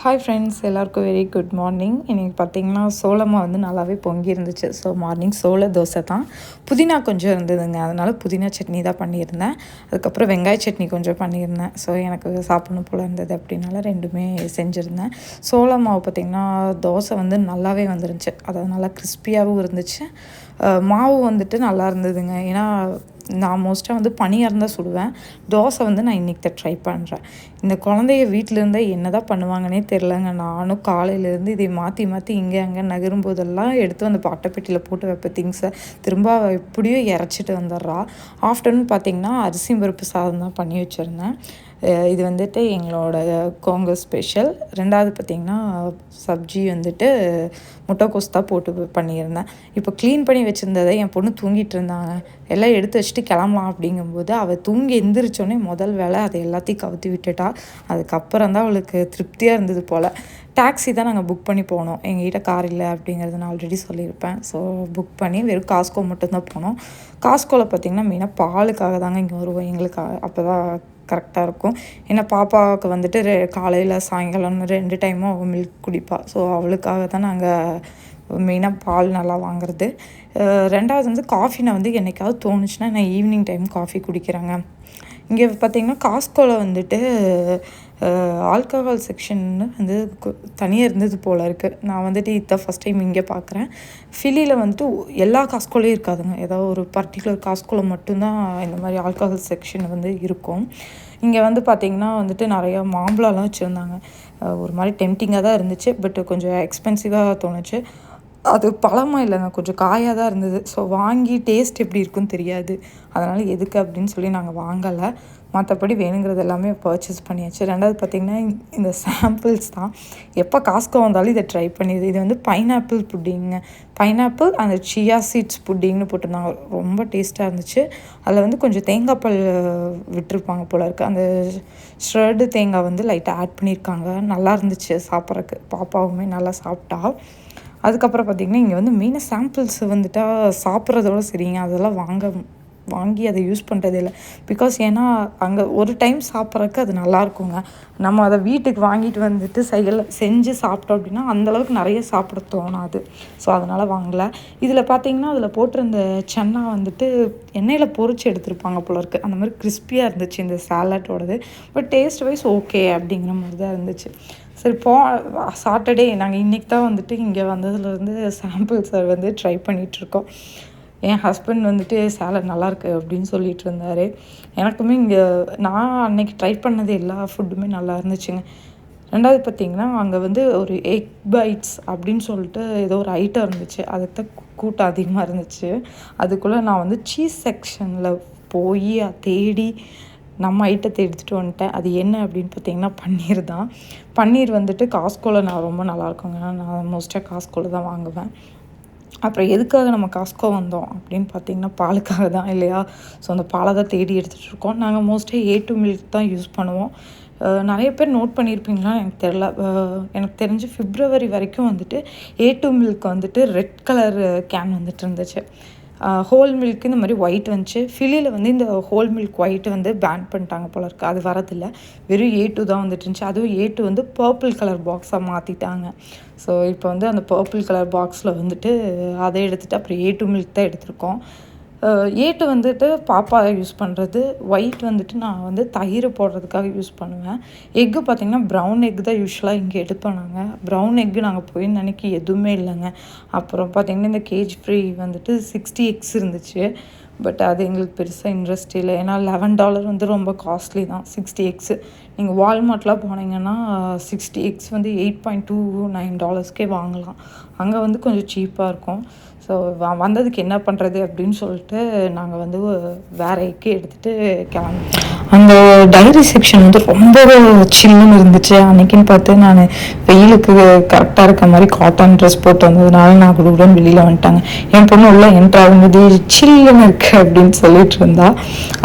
Hi friends, எல்லாருக்கும் very good morning. இன்றைக்கி பார்த்திங்கன்னா சோளமாக வந்து நல்லாவே பொங்கி இருந்துச்சு. ஸோ மார்னிங் சோள தோசை தான். புதினா கொஞ்சம் இருந்ததுங்க, அதனால் புதினா சட்னி தான் பண்ணியிருந்தேன். அதுக்கப்புறம் வெங்காய சட்னி கொஞ்சம் பண்ணியிருந்தேன். ஸோ எனக்கு சாப்பிடணும் போல் இருந்தது அப்படின்னால ரெண்டுமே செஞ்சுருந்தேன். சோள மாவு பார்த்திங்கன்னா தோசை வந்து நல்லாவே வந்துருந்துச்சு. அதாவது நல்லா கிறிஸ்பியாகவும் இருந்துச்சு. மாவு வந்துட்டு நல்லா இருந்ததுங்க. ஏன்னா நான் மோஸ்ட்டாக வந்து பனியாக தான் சுடுவேன். தோசை வந்து நான் இன்றைக்கி தான் ட்ரை பண்ணுறேன். இந்த குழந்தைய வீட்டில் இருந்தால் என்ன தான் பண்ணுவாங்கன்னே தெரிலங்க. நானும் காலையிலேருந்து இதை மாற்றி மாற்றி இங்கே அங்கே நகரும்போதெல்லாம் எடுத்து அந்த பாட்டைப்பெட்டியில் போட்டு வைப்பேன் திங்ஸை. திரும்ப எப்படியும் இறச்சிட்டு வந்துடுறா. ஆஃப்டர்நூன் பார்த்திங்கன்னா அரிசி பருப்பு சாதம் தான் பண்ணி வச்சுருந்தேன். இது வந்துட்டு எங்களோட கோங்கோ ஸ்பெஷல். ரெண்டாவது பார்த்திங்கன்னா சப்ஜி வந்துட்டு முட்டைக்கோஸ் தான் போட்டு பண்ணியிருந்தேன். இப்போ க்ளீன் பண்ணி வச்சுருந்ததை என் பொண்ணு தூங்கிட்டு இருந்தாங்க. எல்லாம் எடுத்து வச்சுட்டு கிளம்பலாம் அப்படிங்கும்போது அவள் தூங்கி எந்திரிச்சோடனே முதல் வேலை அதை எல்லாத்தையும் கவுத்தி விட்டுட்டா. அதுக்கப்புறம் தான் அவளுக்கு திருப்தியாக இருந்தது போல். டாக்ஸி தான் நாங்கள் புக் பண்ணி போனோம். எங்ககிட்ட கார் இல்லை அப்படிங்கிறத நான் ஆல்ரெடி சொல்லியிருப்பேன். ஸோ புக் பண்ணி வெறும் காஸ்கோ மட்டும்தான் போனோம். காஸ்கோவில் பார்த்திங்கன்னா மெயினாக பாலுக்காக தாங்க இங்கே வருவோம். எங்களுக்காக அப்போ தான் கரெக்டாக இருக்கும். ஏன்னா பாப்பாவுக்கு வந்துட்டு காலையில் சாயங்காலம் 2 டைமும் அவள் மில்க் குடிப்பாள். ஸோ அவளுக்காக தான் நாங்கள் மெயினாக பால் நல்லா வாங்குறது. ரெண்டாவது வந்து காஃபி நான் வந்து என்றைக்காவது தோணுச்சுன்னா நான் ஈவினிங் டைம் காஃபி குடிக்கிறேங்க. இங்கே பார்த்திங்கன்னா காஸ்கோவில் வந்துட்டு ஆல்கஹால் செக்ஷன்னு வந்து தனியாக இருந்தது போல் இருக்குது. நான் வந்துட்டு இதான் ஃபஸ்ட் டைம் இங்கே பார்க்குறேன். ஃபில்லியில் வந்துட்டு எல்லா காஸ்கோலையும் இருக்காதுங்க. ஏதாவது ஒரு பர்டிகுலர் காஸ்கோவில் மட்டும்தான் இந்த மாதிரி ஆல்கஹால் செக்ஷன் வந்து இருக்கும். இங்கே வந்து பார்த்திங்கன்னா வந்துட்டு நிறையா மாம்பழம்லாம் வச்சுருந்தாங்க. ஒரு மாதிரி டெம்டிங்காக தான் இருந்துச்சு. பட் கொஞ்சம் எக்ஸ்பென்சிவாக தோணுச்சு. அது பழமாக இல்லைங்க, கொஞ்சம் காயாக தான் இருந்தது. ஸோ வாங்கி டேஸ்ட் எப்படி இருக்குன்னு தெரியாது. அதனால் எதுக்கு அப்படின்னு சொல்லி நாங்கள் வாங்கலை. மற்றபடி வேணுங்கிறது எல்லாமே பர்ச்சேஸ் பண்ணியாச்சு. ரெண்டாவது பார்த்திங்கன்னா இந்த சாம்பிள்ஸ் தான். எப்போ காஸ்கோ வந்தாலும் இதை ட்ரை பண்ணிடுது. இது வந்து பைனாப்பிள் புட்டிங்க. பைனாப்பிள் அந்த சியா சீட்ஸ் புட்டிங்னு போட்டிருந்தாங்க. ரொம்ப டேஸ்ட்டாக இருந்துச்சு. அதில் வந்து கொஞ்சம் தேங்காய் பால் விட்டுருப்பாங்க போல் இருக்குது. அந்த ஷ்ரெட்டு தேங்காய் வந்து லைட்டாக ஆட் பண்ணியிருக்காங்க. நல்லா இருந்துச்சு சாப்பிட்றதுக்கு. பாப்பாவுமே நல்லா சாப்பிட்டா. அதுக்கப்புறம் பார்த்திங்கன்னா இங்கே வந்து மெயினாக சாம்பிள்ஸ் வந்துட்டா சாப்பிட்றதோட சரிங்க. அதெல்லாம் வாங்கி அதை யூஸ் பண்ணுறதே இல்லை. பிகாஸ் ஏன்னா அங்கே ஒரு டைம் சாப்பிட்றதுக்கு அது நல்லாயிருக்குங்க. நம்ம அதை வீட்டுக்கு வாங்கிட்டு வந்துட்டு செஞ்சு சாப்பிட்டோம் அப்படின்னா அந்தளவுக்கு நிறைய சாப்பிட தோணாது. ஸோ அதனால் வாங்கலை. இதில் பார்த்திங்கன்னா அதில் போட்டிருந்த சன்னா வந்துட்டு எண்ணெயில் பொரிச்சு எடுத்துருப்பாங்க போல இருக்குது. அந்த மாதிரி கிறிஸ்பியாக இருந்துச்சு இந்த சாலட்டோடது. பட் டேஸ்ட் வைஸ் ஓகே அப்படிங்கிற மாதிரி தான் இருந்துச்சு. சரி சாட்டர்டே நாங்கள் இன்றைக்கி தான் வந்துட்டு இங்கே வந்ததுலேருந்து சாம்பிள்ஸை வந்து ட்ரை பண்ணிகிட்ருக்கோம். என் ஹஸ்பண்ட் வந்துட்டு சாலட் நல்லாயிருக்கு அப்படின்னு சொல்லிட்டு இருந்தார். எனக்குமே இங்கே நான் அன்றைக்கி ட்ரை பண்ணது எல்லா ஃபுட்டுமே நல்லா இருந்துச்சுங்க. ரெண்டாவது பார்த்திங்கன்னா அங்கே வந்து ஒரு எக் பைட்ஸ் அப்படின்னு சொல்லிட்டு ஏதோ ஒரு ஐட்டம் இருந்துச்சு. அதுக்கு தான் கூட்டம் அதிகமாக இருந்துச்சு. அதுக்குள்ளே நான் வந்து சீஸ் செக்ஷனில் போய் தேடி நம்ம ஐட்டத்தை எடுத்துகிட்டு வந்துட்டேன். அது என்ன அப்படின்னு பார்த்திங்கன்னா பன்னீர் தான். பன்னீர் வந்துட்டு காஸ்கோவில் நான் ரொம்ப நல்லாயிருக்குங்க. நான் மோஸ்ட்டாக காஸ்கோவில் தான் வாங்குவேன். அப்புறம் எதுக்காக நம்ம காஸ்கோ வந்தோம் அப்படின்னு பார்த்திங்கன்னா பாலுக்காக தான் இல்லையா. ஸோ அந்த பாலை தான் தேடி எடுத்துகிட்டு இருக்கோம். நாங்கள் மோஸ்ட்டாக A2 மில்க் தான் யூஸ் பண்ணுவோம். நிறைய பேர் நோட் பண்ணியிருப்பீங்களான்னு எனக்கு தெரில. எனக்கு தெரிஞ்சு February வரைக்கும் வந்துட்டு A2 மில்க் வந்துட்டு ரெட் கலர் கேன் வந்துட்டு இருந்துச்சு. ஹோல் மில்க் இந்த மாதிரி ஒயிட் வந்துச்சு. ஃபில்லியில் வந்து இந்த ஹோல் மில்க் ஒயிட் வந்து பேன் பண்ணிட்டாங்க போல இருக்குது. அது வரதில்லை. வெறும் A2 தான் வந்துட்டு இருந்துச்சு. அதுவும் A2 வந்து பர்பிள் கலர் பாக்ஸாக மாற்றிட்டாங்க. ஸோ இப்போ வந்து அந்த பர்பிள் கலர் பாக்ஸில் வந்துட்டு அதை எடுத்துகிட்டு அப்புறம் A2 மில்க் தான் எடுத்திருக்கோம். A2 வந்துட்டு பாப்பா யூஸ் பண்ணுறது. ஒயிட் வந்துட்டு நான் வந்து தயிர் போடுறதுக்காக யூஸ் பண்ணுவேன். எக்கு பார்த்திங்கன்னா ப்ரௌன் எக் தான் யூஸ்வலாக இங்கே எடுப்போம் நாங்கள். ப்ரௌன் எக்கு நாங்கள் போயிருந்த அன்றைக்கி எதுவுமே இல்லைங்க. அப்புறம் பார்த்திங்கன்னா இந்த கேஜ் ஃப்ரீ வந்துட்டு 60 எக்ஸ் இருந்துச்சு. பட் அது எங்களுக்கு பெருசாக இன்ட்ரெஸ்ட் இல்லை. ஏன்னா $11 வந்து ரொம்ப காஸ்ட்லி தான் 60 எக்ஸு. நீங்கள் வால்மார்ட்லாம் போனீங்கன்னா 60 எக்ஸ் வந்து $8.29 வாங்கலாம். அங்கே வந்து கொஞ்சம் சீப்பாக இருக்கும். ஸோ வந்ததுக்கு என்ன பண்ணுறது அப்படின்னு சொல்லிட்டு நாங்கள் வந்து வேறு எக்கு எடுத்துகிட்டு கிளம்பிட்டோம். அந்த டைரி செக்ஷன் வந்து ரொம்ப சில்லுன்னு இருந்துச்சு. அன்றைக்கின்னு பார்த்து நான் வெயிலுக்கு கரெக்டாக இருக்க மாதிரி காட்டன் ட்ரெஸ் போட்டு வந்ததுனால நான் கூட வெளியில் வந்துட்டாங்க. என் பொண்ணு உள்ள என்ட்ராகும்போது சில்லுன்னு இருக்குது அப்படின்னு சொல்லிட்டு இருந்தா.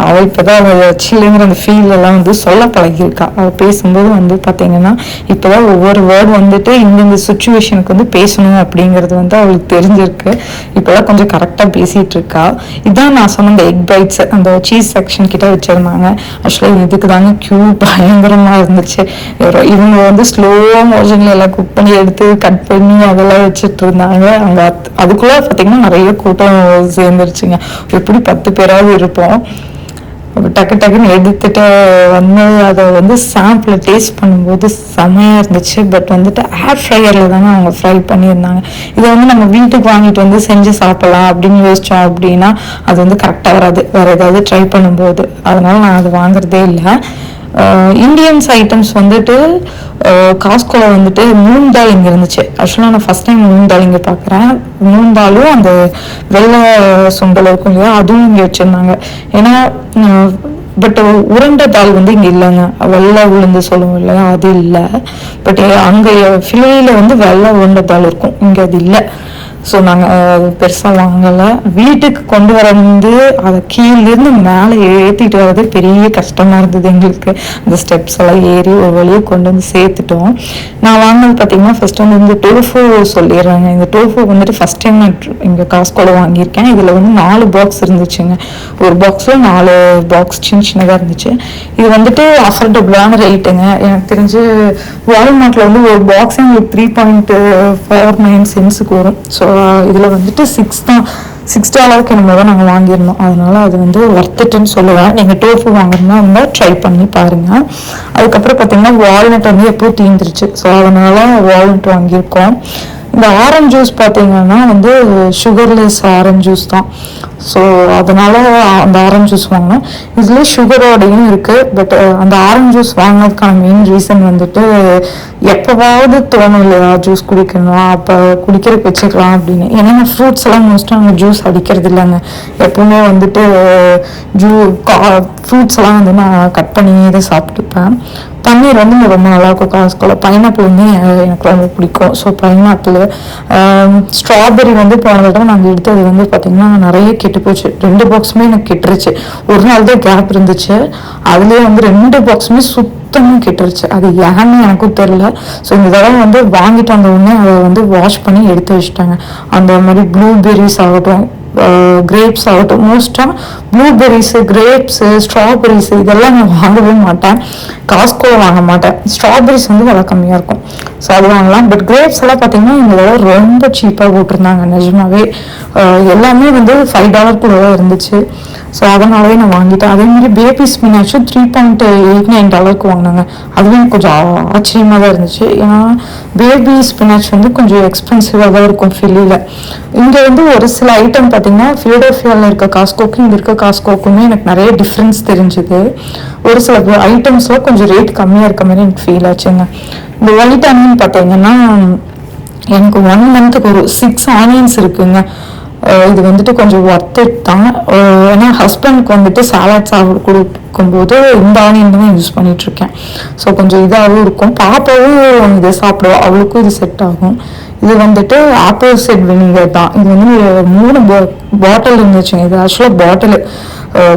அவள் இப்போ தான் சில்லுங்கிற அந்த ஃபீலெல்லாம் வந்து சொல்ல பழகியிருக்கா. இருக்கா. அவள் பேசும்போது வந்து பார்த்தீங்கன்னா இப்போதான் ஒவ்வொரு வேர்டு வந்துட்டு இந்தந்த சுச்சுவேஷனுக்கு வந்து பேசணும் அப்படிங்கிறது வந்து அவளுக்கு தெரிஞ்சிருக்கு. இப்போதான் கொஞ்சம் கரெக்டாக பேசிகிட்டு இருக்கா. இதான் நான் சொன்ன இந்த எக் பைட்ஸ் அந்த சீஸ் செக்ஷன் கிட்ட வச்சுருந்தாங்க. ஆக்சுவலாக இதுக்கு தாங்க க்யூ பயங்கரமாக இருந்துச்சு. இவங்க வந்து ஸ்லோ மோஷனில் எல்லாம் குக் பண்ணி எடுத்து கட் பண்ணி அதெல்லாம் வச்சுட்டு இருந்தாங்க. அங்கே அதுக்குள்ளே பார்த்தீங்கன்னா நிறைய கூட்டம் சேர்ந்துருச்சுங்க. எப்படி 10 பேராவது இருப்போம். டக்கு டக்குன்னு எடுத்துட்டு வந்து அதை வந்து சாம்பிள் டேஸ்ட் பண்ணும்போது செமையாக இருந்துச்சு. பட் வந்துட்டு ஏர் ஃப்ரையரில் தானே அவங்க ஃப்ரை பண்ணியிருந்தாங்க. இதை வந்து நம்ம வீட்டுக்கு வாங்கிட்டு வந்து செஞ்சு சாப்பிடலாம் அப்படின்னு யோசித்தோம் அப்படின்னா அது வந்து கரெக்டாக வராது வேறு ஏதாவது ட்ரை பண்ணும்போது. அதனால நான் அது வாங்குறதே இல்லை. இந்தியன்ஸ் ஐட்டம்ஸ் வந்துட்டு காஸ்கோவில் வந்துட்டு மூங் தால் இங்கே இருந்துச்சு. ஆக்சுவலாக நான் ஃபஸ்ட் டைம் மூங் தால் இங்கே பார்க்குறேன். மூங் தாலும் அந்த வெள்ளை சுண்டல் இருக்கும் இல்லையா, அதுவும் இங்கே வச்சுருந்தாங்க. ஏன்னா பட் உருண்டை தால் வந்து இங்கே இல்லைங்க. வெள்ளை உளுந்து சொல்லுவோம் இல்லையா, அது இல்லை. பட் அங்கே ஃபிலியில் வந்து வெள்ளை உருண்டை தால் இருக்கும், இங்கே அது இல்லை. ஸோ நாங்கள் பெருசாக வாங்கலை. வீட்டுக்கு கொண்டு வர வந்து அதை கீழேருந்து மேலே ஏற்றிட்டு வர்றது பெரிய கஷ்டமாக இருந்தது எங்களுக்கு. அந்த ஸ்டெப்ஸ் எல்லாம் ஏறி ஒரு வழியை கொண்டு வந்து சேர்த்துட்டோம். நான் வாங்கினது பார்த்தீங்கன்னா ஃபஸ்ட்டு வந்து இந்த டோஃபு சொல்லிடுறாங்க. இந்த டோஃபு வந்துட்டு ஃபஸ்ட் டைம் நான் இங்கே காஸ்கோல வாங்கியிருக்கேன். இதில் வந்து 4 பாக்ஸ் இருந்துச்சுங்க. ஒரு பாக்ஸில் 4 பாக்ஸ் சின்னதாக இருந்துச்சு. இது வந்துட்டு அஃபோர்டபுளான ரேட்டுங்க. எனக்கு தெரிஞ்சு வால்மார்ட்டில் வந்து ஒரு பாக்ஸே உங்களுக்கு 3.49 சென்ட்ஸுக்கு வரும். ஸோ இதில் வந்துட்டு $6 என்னமோ தான் நாங்கள் வாங்கியிருந்தோம். அதனால் அது வந்து ஒர்த்துட்டுன்னு சொல்லுவேன். நீங்கள் டோஃபு வாங்குறதுனா இருந்தால் ட்ரை பண்ணி பாருங்கள். அதுக்கப்புறம் பார்த்தீங்கன்னா வால்நட் வந்து எப்போ தீர்ந்துருச்சு. ஸோ அதனால் வால்நட் வாங்கியிருக்கோம். இந்த ஆரஞ்சு ஜூஸ் பார்த்தீங்கன்னா வந்து சுகர்லெஸ் ஆரஞ்சு ஜூஸ் தான். ஸோ அதனால் அந்த ஆரஞ்சு ஜூஸ் வாங்கினோம். இதில் சுகரோடையும் இருக்குது. பட் அந்த ஆரஞ்சு ஜூஸ் வாங்கினதுக்கான மெயின் ரீசன் வந்துட்டு எப்போவாவது தோணும் இல்லையா ஜூஸ் குடிக்கணும், அப்போ குடிக்கிறதுக்கு வச்சுக்கலாம் அப்படின்னு. ஏன்னா ஃப்ரூட்ஸ் எல்லாம் மோஸ்ட்டாக நாங்கள் ஜூஸ் அடிக்கிறது இல்லைங்க. எப்பவுமே வந்துட்டு ஃப்ரூட்ஸ் எல்லாம் வந்து நான் கட் பண்ணி இதை சாப்பிட்டுப்பேன். பன்னீர் வந்து ரொம்ப நல்லாயிருக்கும் காஸ்கோல. பைனாப்பிள் வந்து எனக்கு ரொம்ப பிடிக்கும். ஸோ பைனாப்பிள், ஸ்ட்ராபெரி வந்து போன தடவை நாங்கள் எடுத்தது வந்து பார்த்திங்கன்னா நிறைய கெட்டு போச்சு. 2 பாக்ஸுமே எனக்கு கெட்டுருச்சு. ஒரு நாள் தான் கேப் இருந்துச்சு. அதுலேயே வந்து 2 பாக்ஸுமே சுத்தமாக கெட்டுருச்சு. அது ஏன்னு எனக்கும் தெரியல. ஸோ இந்த தடவை வந்து வாங்கிட்டு வந்த உடனே அதை வந்து வாஷ் பண்ணி எடுத்து வச்சுட்டாங்க. அந்த மாதிரி ப்ளூபெர்ரிஸ் ஆகட்டும், கிரேப்ஸ் ஆகட்டும், மோஸ்ட்டாக ப்ளூபெர்ரிஸு, கிரேப்ஸு, ஸ்ட்ராபெரிஸு இதெல்லாம் நான் வாங்கவே மாட்டேன். காஸ்கோவில் வாங்க மாட்டேன். ஸ்ட்ராபெரிஸ் வந்து விலை கம்மியாக இருக்கும், ஸோ அது வாங்கலாம். பட் கிரேப்ஸ் எல்லாம் பார்த்தீங்கன்னா இந்த ரொம்ப சீப்பாக போட்டிருந்தாங்க. நிஜமாவே எல்லாமே வந்து $5 இருந்துச்சு. ஸோ அதனாலவே நான் வாங்கிட்டேன். அதே மாதிரி பேபி ஸ்பினாச்சும் $3.89 வாங்கினாங்க. அதுவும் எனக்கு கொஞ்சம் ஆச்சரியமாக தான் இருந்துச்சு. ஏன்னா பேபி ஸ்பினாச் வந்து கொஞ்சம் எக்ஸ்பென்சிவாக தான் இருக்கும் ஃபில்லியில். இங்கே வந்து ஒரு சில ஐட்டம் பார்த்தீங்கன்னா ஃபிலடெல்ஃபியாவில் இருக்க காஸ்கோக்கும் இங்கே இருக்க காஸ்கோக்குமே எனக்கு நிறைய டிஃப்ரென்ஸ் தெரிஞ்சுது. ஒரு சில ஐட்டம்ஸில் கொஞ்சம் ரேட் கம்மியாக இருக்க மாதிரி எனக்கு ஃபீல் ஆச்சுங்க. இந்த ஒயிட் ஆனியன் பார்த்தீங்கன்னா எனக்கு 1 மந்த்துக்கு ஒரு 6 ஆனியன்ஸ் இருக்குங்க. இது வந்துட்டு கொஞ்சம் ஒர்த் இட் தான். ஏன்னா ஹஸ்பண்டுக்கு வந்துட்டு சாலட் சாப்பிட கொடுக்கும்போது இந்த ஆனியன் தான் யூஸ் பண்ணிகிட்ருக்கேன். ஸோ கொஞ்சம் இதாகவும் இருக்கும். பாப்பாவும் இதை சாப்பிடுவோம், அவளுக்கும் இது செட் ஆகும். இது வந்துட்டு ஆப்பிள் சைட் வினிகர் தான். இது வந்து 3 பாட்டில் இருந்துச்சுங்க. இது ஆக்சுவலாக பாட்டில்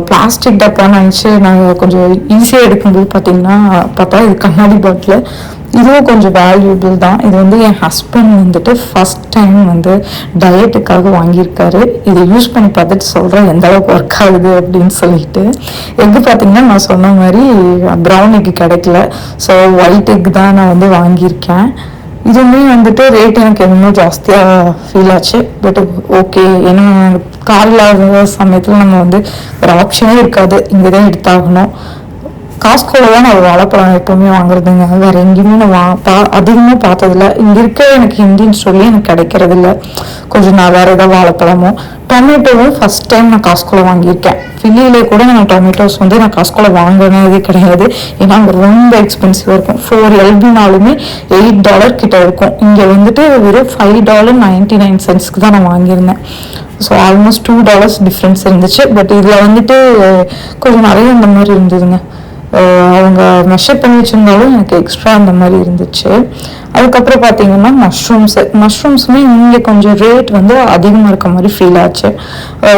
பிளாஸ்டிக் டப்பான்னு நினச்சி நாங்கள் கொஞ்சம் ஈஸியாக எடுக்கும்போது பார்த்தா இது கண்ணாடி பாட்டில். இதுவும் கொஞ்சம் வேல்யூபிள் தான். இது வந்து என் ஹஸ்பண்ட் வந்துட்டு ஃபஸ்ட் டைம் வந்து டயட்டுக்காக வாங்கியிருக்காரு. இதை யூஸ் பண்ணி பார்த்துட்டு சொல்கிறேன் எந்த அளவுக்கு ஒர்க் ஆகுது அப்படின்னு சொல்லிட்டு. எக்கு பார்த்தீங்கன்னா நான் சொன்ன மாதிரி ப்ரௌன் எக்கு கிடைக்கல. ஸோ ஒயிட் எக் தான் நான் வந்து வாங்கியிருக்கேன். இதுவுமே வந்துட்டு ரேட் எனக்கு இன்னும் ஜாஸ்தியாக ஃபீல் ஆச்சு. பட் ஓகே, ஏன்னா கார் இல்லாத சமயத்தில் நம்ம வந்து ஒரு ஆப்ஷனே இருக்காது, இங்கே தான் எடுத்தாகணும். காஸ்கோவில் தான் நான் வாழைப்பழம் எப்போவுமே வாங்குறதுங்க. வேறு எங்கேயுமே நான் அதிகமாக பார்த்ததில்ல. இங்கே இருக்க எனக்கு இந்தியன் ஸ்டோர்லேயே எனக்கு கிடைக்கிறதில்ல. கொஞ்சம் நான் வேறு ஏதாவது வாழைப்பழமும். டொமேட்டோவும் ஃபஸ்ட் டைம் நான் காஸ்கோவில் வாங்கியிருக்கேன். ஃபில்லியிலே கூட நான் டொமேட்டோஸ் வந்து நான் காஸ்கோவில் வாங்கினதே கிடையாது. ஏன்னா அங்கே ரொம்ப எக்ஸ்பென்சிவாக இருக்கும். 4 LBனாலுமே $8 கிட்ட இருக்கும். இங்கே வந்துட்டு வெறும் $5.99 தான் நான் வாங்கியிருந்தேன். ஸோ ஆல்மோஸ்ட் $2 டிஃப்ரென்ஸ் இருந்துச்சு. பட் இதில் வந்துட்டு கொஞ்சம் நிறைய இந்த மாதிரி இருந்ததுங்க. அவங்க மெஷர் பண்ணி வச்சுருந்தாலும் எனக்கு எக்ஸ்ட்ரா அந்த மாதிரி இருந்துச்சு. அதுக்கப்புறம் பார்த்தீங்கன்னா மஷ்ரூம்ஸுமே இங்கே கொஞ்சம் ரேட் வந்து அதிகமாக இருக்க மாதிரி ஃபீல் ஆச்சு.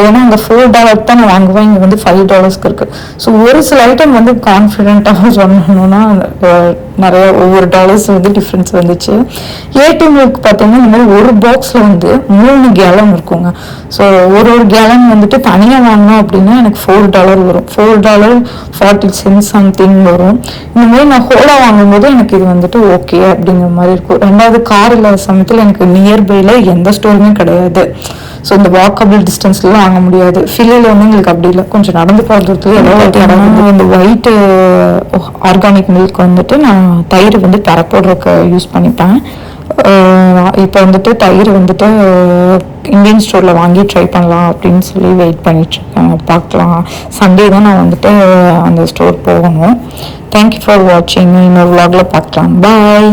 ஏன்னா அங்கே $4 தான் நான் வாங்குவேன், இங்கே வந்து $5 இருக்குது. ஸோ ஒரு சில ஐட்டம் வந்து கான்ஃபிடென்ட்டாக சொல்லணும்னா நிறைய ஒவ்வொரு டாலர்ஸ் வந்து டிஃப்ரென்ஸ் வந்துச்சு. ஏடிஎம்க்கு பார்த்தீங்கன்னா இந்த மாதிரி ஒரு பாக்ஸில் வந்து 3 கேலன் இருக்குங்க. ஸோ ஒரு கேலன் வந்துட்டு தனியாக வாங்கினோம் அப்படின்னா எனக்கு $4 வரும், $4.40 சம்திங் வரும். இந்த மாதிரி நான் ஹோலா வாங்கும்போது எனக்கு இது வந்துட்டு ஓகே அப்படிங்கிற மாதிரி இருக்கும். ரெண்டாவது கார் இல்லாத சமயத்தில் எனக்கு நியர்பையில் எந்த ஸ்டோருமே கிடையாது. ஸோ இந்த வாக்கபிள் டிஸ்டன்ஸ்லாம் வாங்க முடியாது. ஃபில்லியில் வந்து எங்களுக்கு அப்படி இல்லை, கொஞ்சம் நடந்து போகிற தூரத்துல ஏதாவது இந்த ஒயிட்டு ஆர்கானிக் மில்க் வந்துட்டு நான் தயிர் வந்து தர போடுறதுக்கு யூஸ் பண்ணிப்பேன். இப்போ வந்துட்டு தயிர் வந்துட்டு இந்தியன் ஸ்டோரில் வாங்கி ட்ரை பண்ணலாம் அப்படின்னு சொல்லி வெயிட் பண்ணிட்டுருக்கேன். பார்க்கலாம், சண்டே தான் நான் வந்துட்டு அந்த ஸ்டோர் போகணும். தேங்க்யூ ஃபார் வாட்சிங். இன்னொரு vlogல பார்க்கலாம். பாய்.